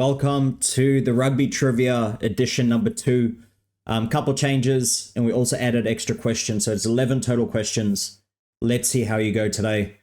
Welcome to the Rugby Trivia edition number 2. Couple changes, and we also added extra questions, so it's 11 total questions. Let's see how you go today.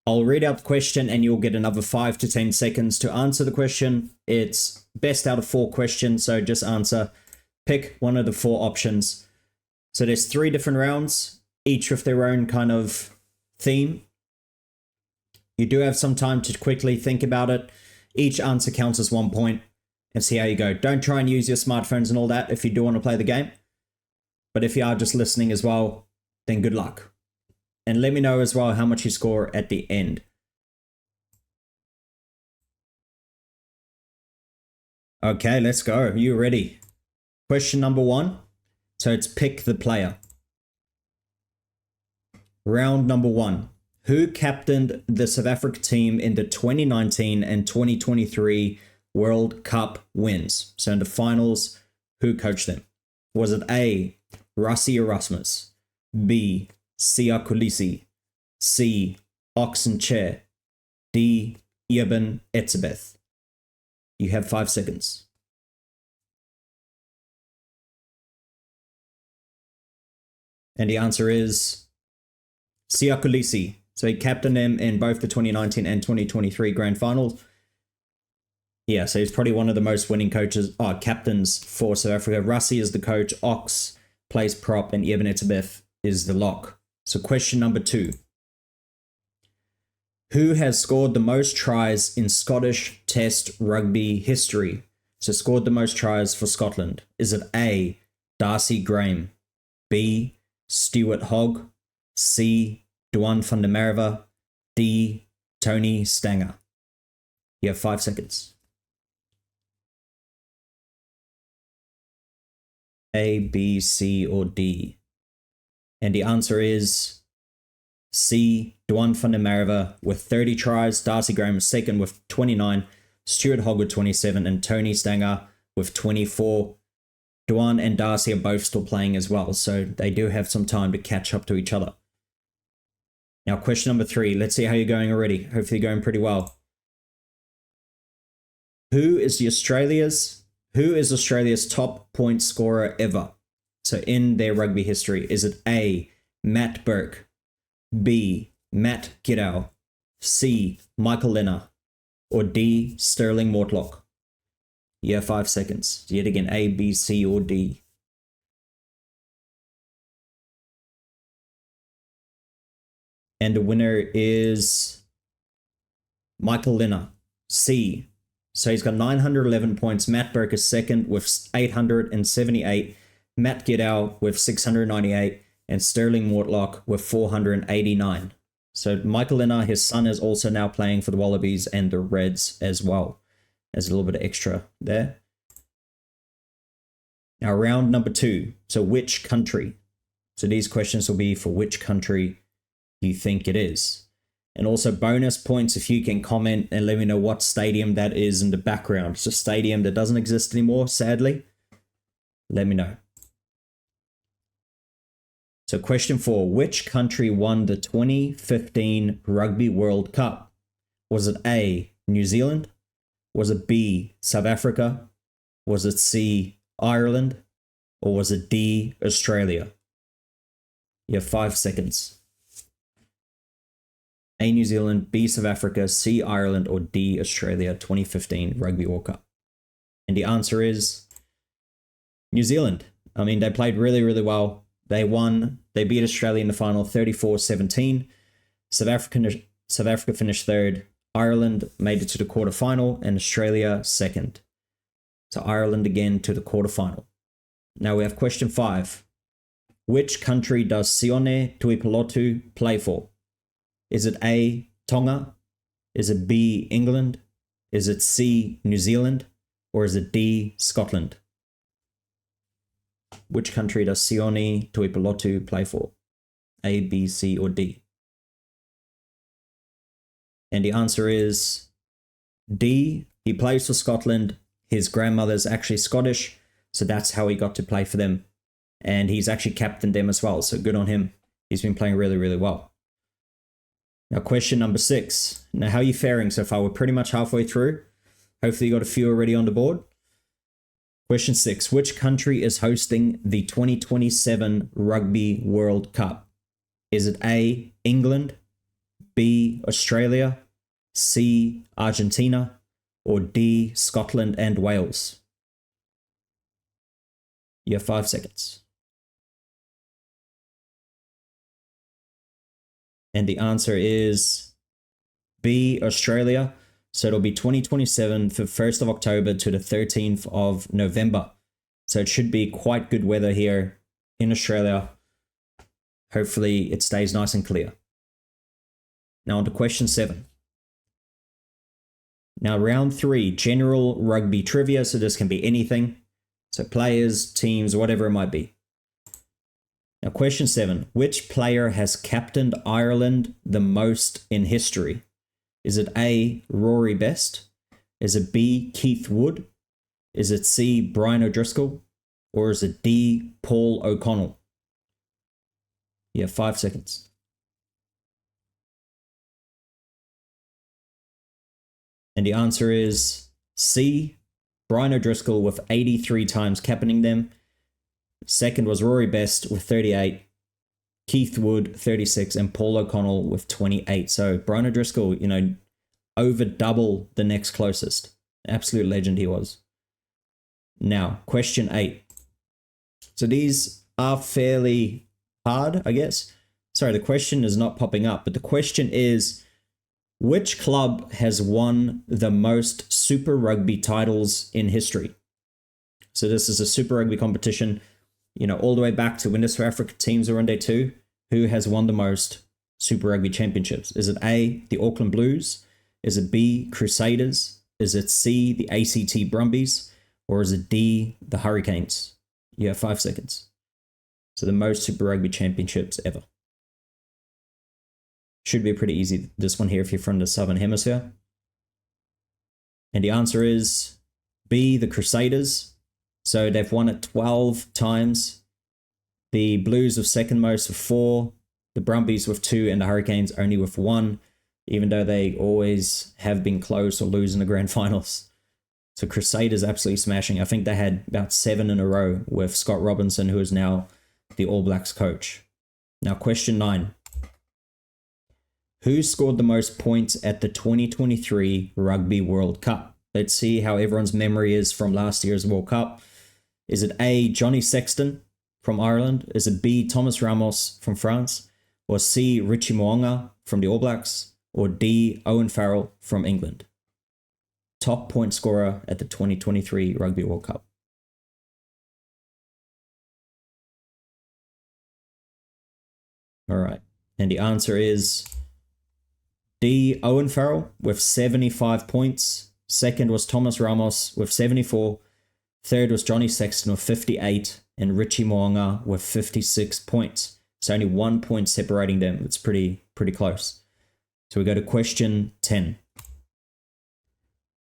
I'll read out the question and you'll get another 5 to 10 seconds to answer the question. It's best out of 4 questions, so just answer. Pick one of the 4 options. So there's 3 different rounds, each with their own kind of theme. You do have some time to quickly think about it. Each answer counts as 1 point, and see how you go. Don't try and use your smartphones and all that if you do want to play the game. But if you are just listening as well, then good luck. And let me know as well how much you score at the end. Okay, let's go. Are you ready? Question number 1. So it's pick the player. Round number 1. Who captained the South Africa team in the 2019 and 2023 World Cup wins? So in the finals, who coached them? Was it A, Rassie Erasmus, B, Siya Kolisi, C, Oxenchair, D, Eben Etzebeth? You have 5 seconds. And the answer is Siya Kolisi. So he captained them in both the 2019 and 2023 grand finals. Yeah, so he's probably one of the most winning captains for South Africa. Rassie is the coach, Ox plays prop, and Eben Etzebeth is the lock. So question number 2. Who has scored the most tries in Scottish Test rugby history? So scored the most tries for Scotland. Is it A, Darcy Graham, B, Stuart Hogg, C, Duan van der Merwe, D, Tony Stanger? You have 5 seconds. A, B, C, or D? And the answer is C, Duan van der Merwe with 30 tries, Darcy Graham was second with 29, Stuart Hogg with 27, and Tony Stanger with 24. Duan and Darcy are both still playing as well, so they do have some time to catch up to each other. Now, question number 3. Let's see how you're going already. Hopefully you're going pretty well. Who is Australia's top point scorer ever? So in their rugby history, is it A, Matt Burke, B, Matt Giddow, C, Michael Lynagh, or D, Sterling Mortlock? You have 5 seconds. Yet again, A, B, C, or D? And the winner is Michael Lynagh, C. So he's got 911 points. Matt Burke is second with 878. Matt Giddow with 698. And Sterling Mortlock with 489. So Michael Lynagh, his son, is also now playing for the Wallabies and the Reds as well. There's a little bit of extra there. Now round number 2. So which country? So these questions will be for which country you think it is. And also bonus points if you can comment and let me know what stadium that is in the background. It's a stadium that doesn't exist anymore, sadly. Let me know. So question 4, which country won the 2015 Rugby World Cup? Was it A, New Zealand? Was it B, South Africa? Was it C, Ireland? Or was it D, Australia? You have 5 seconds. A, New Zealand, B, South Africa, C, Ireland, or D, Australia 2015 Rugby World Cup? And the answer is New Zealand. I mean, they played really, really well. They won. They beat Australia in the final 34-17. South Africa finished third. Ireland made it to the quarterfinal, and Australia second. So Ireland again to the quarterfinal. Now we have question 5. Which country does Sione Tuipulotu play for? Is it A, Tonga? Is it B, England? Is it C, New Zealand? Or is it D, Scotland? Which country does Sione Tuipulotu play for? A, B, C, or D? And the answer is D. He plays for Scotland. His grandmother's actually Scottish, so that's how he got to play for them. And he's actually captained them as well, so good on him. He's been playing really, really well. Now, question number 6. Now, how are you faring so far? We're pretty much halfway through. Hopefully you got a few already on the board. Question 6. Which country is hosting the 2027 Rugby World Cup? Is it A, England, B, Australia, C, Argentina, or D, Scotland and Wales? You have 5 seconds. And the answer is B, Australia. So it'll be 2027 for 1st of October to the 13th of November. So it should be quite good weather here in Australia. Hopefully it stays nice and clear. Now on to question 7. Now round 3, general rugby trivia. So this can be anything. So players, teams, whatever it might be. Now question 7. Which player has captained Ireland the most in history? Is it A, Rory Best? Is it B, Keith Wood? Is it C, Brian O'Driscoll? Or is it D, Paul O'Connell? You have 5 seconds. And the answer is C, Brian O'Driscoll with 83 times captaining them. Second was Rory Best with 38, Keith Wood 36, and Paul O'Connell with 28. So Brian O'Driscoll, over double the next closest. Absolute legend he was. Now, question 8. So these are fairly hard, I guess. Sorry, the question is not popping up, but the question is, which club has won the most Super Rugby titles in history? So this is a Super Rugby competition, all the way back to when the South Africa teams were on day 2. Who has won the most Super Rugby championships? Is it A, the Auckland Blues? Is it B, Crusaders? Is it C, the ACT Brumbies? Or is it D, the Hurricanes? You have 5 seconds. So the most Super Rugby championships ever. Should be pretty easy, this one here, if you're from the Southern Hemisphere. And the answer is B, the Crusaders. So they've won it 12 times. The Blues with second most with 4. The Brumbies with 2. And the Hurricanes only with 1. Even though they always have been close or lose in the grand finals. So Crusaders absolutely smashing. I think they had about 7 in a row with Scott Robinson, who is now the All Blacks coach. Now question 9. Who scored the most points at the 2023 Rugby World Cup? Let's see how everyone's memory is from last year's World Cup. Is it A, Johnny Sexton from Ireland? Is it B, Thomas Ramos from France? Or C, Richie Mo'unga from the All Blacks? Or D, Owen Farrell from England? Top point scorer at the 2023 Rugby World Cup. All right. And the answer is D, Owen Farrell with 75 points. Second was Thomas Ramos with 74. Third was Johnny Sexton with 58. And Richie Mo'unga with 56 points. So only 1 point separating them. It's pretty close. So we go to question 10.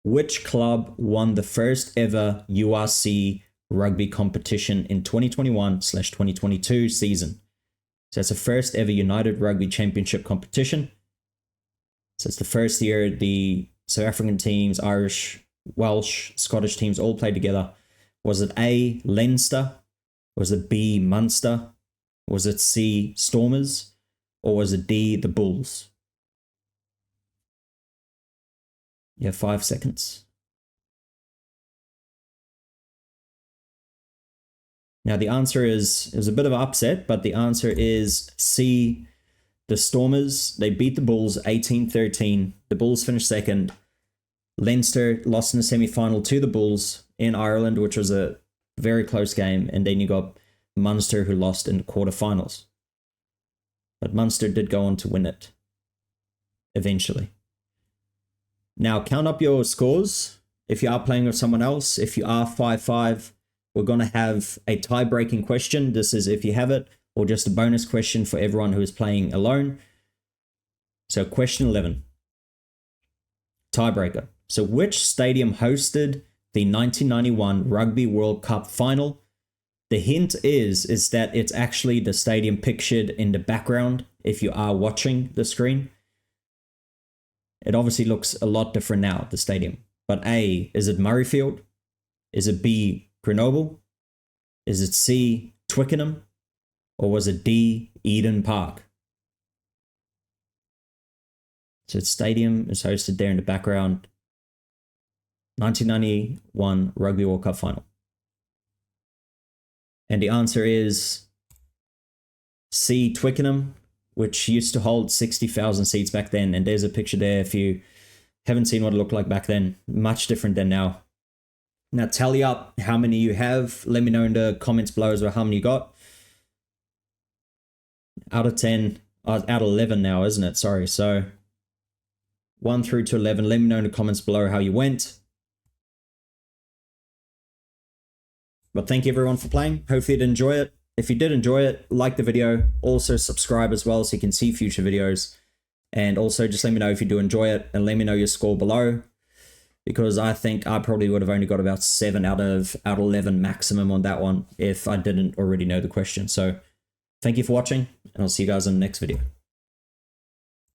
Which club won the first ever URC rugby competition in 2021/2022 season? So it's the first ever United Rugby Championship competition. So it's the first year the South African teams, Irish, Welsh, Scottish teams all played together. Was it A, Leinster? Was it B, Munster? Was it C, Stormers? Or was it D, the Bulls? You have 5 seconds. Now the answer is, it was a bit of an upset, but the answer is C, the Stormers. They beat the Bulls 18-13. The Bulls finished second. Leinster lost in the semi-final to the Bulls in Ireland, which was a very close game. And then you got Munster, who lost in the quarterfinals. But Munster did go on to win it eventually. Now, count up your scores. If you are playing with someone else, if you are 5-5, we're going to have a tie-breaking question. This is if you have it, or just a bonus question for everyone who is playing alone. So question 11, tiebreaker. So which stadium hosted the 1991 Rugby World Cup final? The hint is that it's actually the stadium pictured in the background if you are watching the screen. It obviously looks a lot different now, the stadium. But A, is it Murrayfield? Is it B, Grenoble? Is it C, Twickenham? Or was it D, Eden Park? So its stadium is hosted there in the background. 1991 Rugby World Cup final. And the answer is C, Twickenham, which used to hold 60,000 seats back then. And there's a picture there if you haven't seen what it looked like back then. Much different than now. Now tally up how many you have. Let me know in the comments below as well how many you got. Out of 10, out of 11 now, isn't it? Sorry. So 1 through to 11. Let me know in the comments below how you went. But thank you everyone for playing. Hopefully you did enjoy it. If you did enjoy it, like the video. Also subscribe as well so you can see future videos. And also just let me know if you do enjoy it and let me know your score below. Because I think I probably would have only got about 7 out of 11 maximum on that one if I didn't already know the question. So thank you for watching and I'll see you guys in the next video.